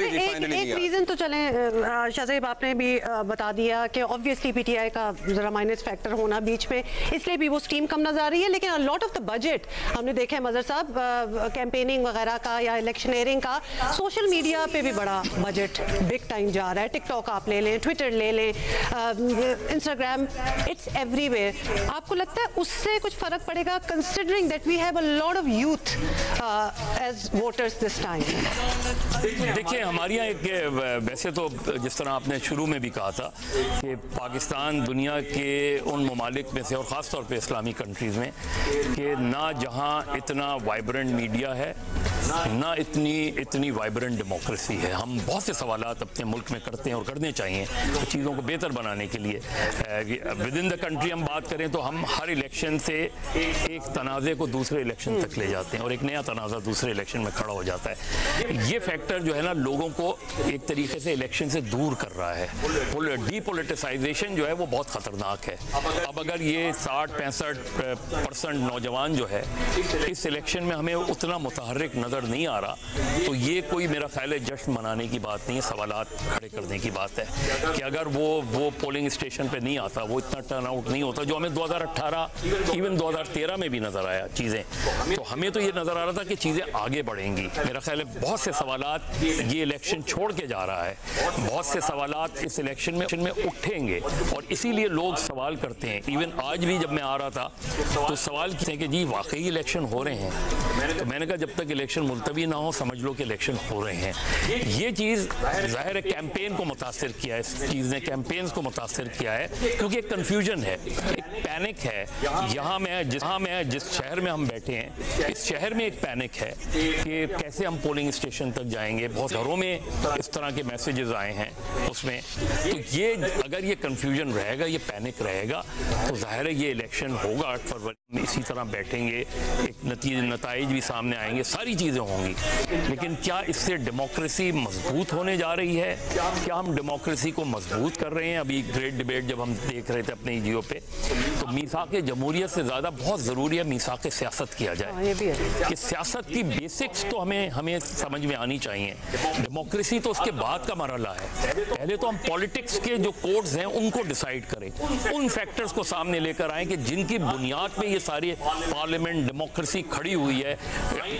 एक रीजन तो चले शाहज़ेब आपने भी बता दिया कि ऑब्वियसली पीटीआई का जरा माइनस फैक्टर होना बीच में, इसलिए भी वो स्टीम कम नजर आ रही है। लेकिन लॉट ऑफ द बजट हमने देखा है मजहर साहब, कैंपेनिंग वगैरह का या इलेक्शनरिंग का, सोशल मीडिया पे भी बड़ा बजट बिग टाइम जा रहा है। टिकटॉक आप ले लें, ट्विटर ले लें, इंस्टाग्राम, इट्स एवरीवेयर। आपको लगता है उससे कुछ फर्क पड़ेगा considering that we have a lot of youth as voters this time? देखिए हमारे यहाँ एक, वैसे तो जिस तरह आपने शुरू में भी कहा था कि पाकिस्तान दुनिया के उन ममालिक में से, और ख़ास तौर पे इस्लामी कंट्रीज़ में, कि ना जहाँ इतना वाइब्रेंट मीडिया है ना इतनी वाइब्रेंट डेमोक्रेसी है। हम बहुत से सवालात अपने मुल्क में करते हैं और करने चाहिए तो चीज़ों को बेहतर बनाने के लिए। विद इन द कंट्री हम बात करें तो हम हर इलेक्शन से एक तनाज़े को दूसरे इलेक्शन तक ले जाते हैं और एक नया तनाज़ा दूसरे इलेक्शन में खड़ा हो जाता है। ये फैक्टर जो है ना लोगों को एक तरीके से इलेक्शन से दूर कर रहा है। डीपोलिटिसाइजेशन जो है वो बहुत ख़तरनाक है। अब अगर ये 60-65% नौजवान जो है इस इलेक्शन में हमें उतना मुतहर्रिक नज़र नहीं आ रहा, तो ये कोई मेरा ख्याल है जश्न मनाने की बात नहीं है, सवालात खड़े करने की बात है कि अगर वो पोलिंग स्टेशन पे नहीं आता, वो इतना टर्न आउट नहीं होता जो हमें 2018 इवन 2013 में भी नज़र आया चीज़ें, तो हमें तो ये नज़र आ रहा था कि चीज़ें आगे बढ़ेंगी। मेरा ख्याल है बहुत से सवालात ये इलेक्शन छोड़ के जा रहा है, बहुत से सवालात इस इलेक्शन में उठेंगे और इसीलिए लोग सवाल करते हैं। इवन आज भी जब मैं आ रहा था तो सवाल किए कि जी वाकई इलेक्शन हो रहे हैं, तो मैंने कहा जब तक इलेक्शन मुलतवी ना हो समझ लो कि इलेक्शन हो रहे हैं। ये चीज़ ज़ाहिर है कैंपेन को मुतासिर किया है, इस चीज़ ने कैंपेन्स को मुतासिर किया है क्योंकि एक कन्फ्यूजन है, एक पैनिक है। यहाँ मैं जिस शहर में हम बैठे हैं इस शहर में एक पैनिक है कि कैसे हम पोलिंग स्टेशन तक जाएंगे। बहुत घरों में इस तरह के मैसेजेस आए हैं उसमें, तो ये अगर ये कन्फ्यूजन रहेगा, ये पैनिक रहेगा, तो ज़ाहिर है ये इलेक्शन होगा 8 फरवरी में, इसी तरह बैठेंगे, एक नतीजे भी सामने आएंगे, सारी चीज़ें होंगी। लेकिन क्या इससे डेमोक्रेसी मजबूत होने जा रही है? क्या हम डेमोक्रेसी को मजबूत कर रहे हैं? अभी ग्रेट डिबेट जब हम देख रहे थे अपने जियो पे, तो मीसाक जमहूरियत से ज़्यादा बहुत ज़रूरी है मीसाक सियासत किया जाए कि सियासत की बेसिक्स तो हमें समझ में आनी चाहिए। डेमोक्रेसी तो उसके बाद का मरहला है, पहले तो हम पॉलिटिक्स के जो कोड्स हैं उनको डिसाइड करें, उन फैक्टर्स को सामने लेकर आएँ कि जिनकी बुनियाद पे ये सारी पार्लियामेंट डेमोक्रेसी खड़ी हुई है,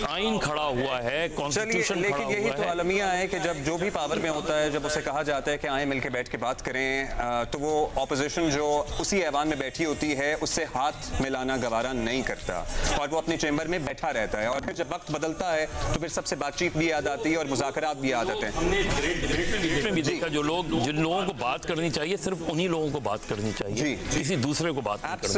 आइन खड़ा हुआ है, कॉन्स्टिट्यूशन खड़ा हुआ है। लेकिन यही तो अलमिया है कि जब जो भी पावर में होता है, जब उसे कहा जाता है कि आए मिलकर बैठ के बात करें, तो वो ऑपोजिशन जो उसी ऐवान में बैठी होती है उससे हाथ मिलाना गवारा नहीं करता और वो अपने चैम्बर में बैठा रहता है। और फिर जब वक्त बदलता है तो फिर सबसे बातचीत भी याद आती है और मुज़ाकरात भी याद आते हैं। हमने ग्रेट भी देखा जिन लोगों को बात करनी चाहिए सिर्फ उन्हीं लोगों को बात करनी चाहिए, किसी दूसरे को बात नहीं करनी।